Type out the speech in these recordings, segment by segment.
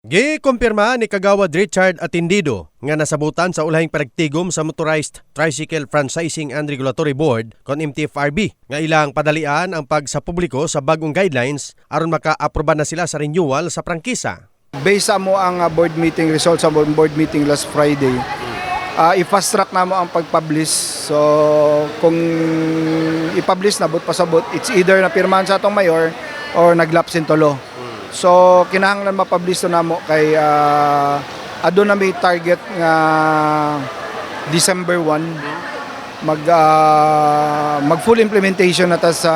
Gikumpirma ni Kagawad Richard Atendido nga nasabutan sa ulahing panagtigom sa Motorized Tricycle Franchising and Regulatory Board kon MTFRB nga ilang padalian ang pagsa publiko sa bagong guidelines aron maka-aproba na sila sa renewal sa prangkisa. Based sa mo ang board meeting results sa board meeting last Friday, i-fast track na mo ang pag-publish. So kung i-publish na but pasabot, it's either na pirmahan sa atong mayor or naglaps in tulo. So kinahanglan ma-publish na mo kay adto na may target nga December 1 mag full implementation na ta sa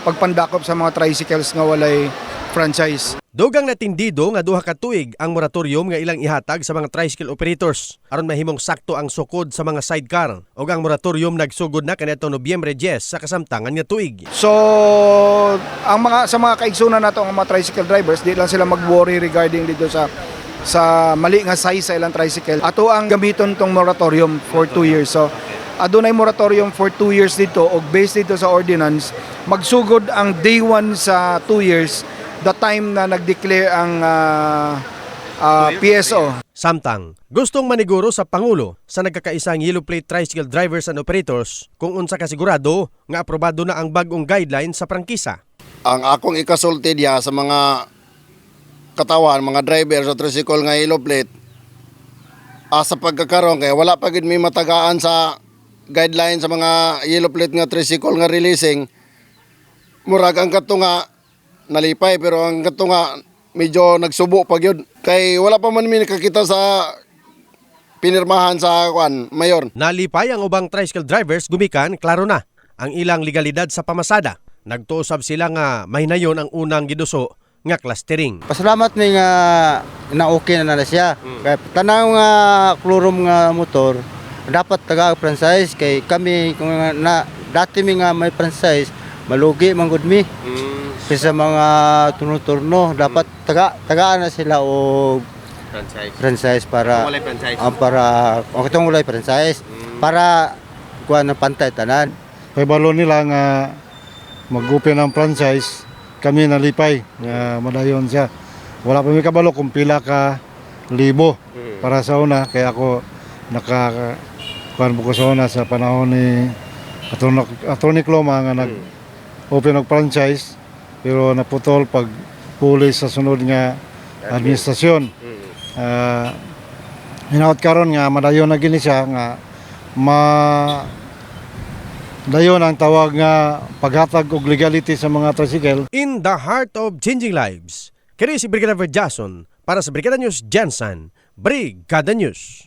pagpandakop sa mga tricycles nga walay franchise. Dugang natindido nga duha ka tuig ang moratorium nga ilang ihatag sa mga tricycle operators aron mahimong sakto ang sukod sa mga sidecar ug ang moratorium nagsugod na kaniadtong Nobyembre 10 sa kasamtangan nga tuig. So ang sa mga kaigsunan nato ang mga tricycle drivers, di lang sila mag-worry regarding dito sa mali nga size sa ilang tricycle. Ato ang gamiton tong moratorium for 2 years. So adunay moratorium for 2 years dito ug based dito sa ordinance, magsugod ang day 1 sa 2 years the time na nag-declare ang PSO. Samtang, gustong maniguro sa Pangulo sa nagkakaisang yellow plate tricycle drivers and operators kung unsa kasigurado nga aprobado na ang bagong guideline sa prangkisa. Ang akong ikasulti diha sa mga katawan, mga driver sa tricycle nga yellow plate, sa pagkakaroon kaya wala pa gid may matagaan sa guideline sa mga yellow plate nga tricycle nga releasing. Murag ang kato nga nalipay pero ang kato nga medyo nagsubo pa gyud kay wala pa man mi nakakita sa pinirmahan sa mayor. Nalipay ang ubang tricycle drivers gumikan klaro na ang ilang legalidad sa pamasada. Nagtuusab sila nga mahinayon ang unang giduso nga clustering. Pasalamat ni nga na okay na siya. Kay tanaw nga klorom nga motor dapat taga-franchise kay kami kung na dati mi nga may franchise malugi man gud mi. Sa mga turno-turno dapat tagaan na sila og franchise para para katong walay franchise para kuha ng pantay tanan. Kay balo nila nga mag-open ang franchise, kami nalipay nga madayon siya. Wala pa mi kabalo kung pila ka libo para sa una kaya ako kuan ko sa una sa panahon ni Attorney Cloma nga nag-open og franchise pero naputol pag pulis sa sunod nga administrasyon. Hinaot karon nga madayon na gini siya nga dayon ang tawag nga paghatag og legality sa mga tricycle. In the heart of changing lives, kini si Brigadier Jason para sa Brigada News Jensen, Brigada News.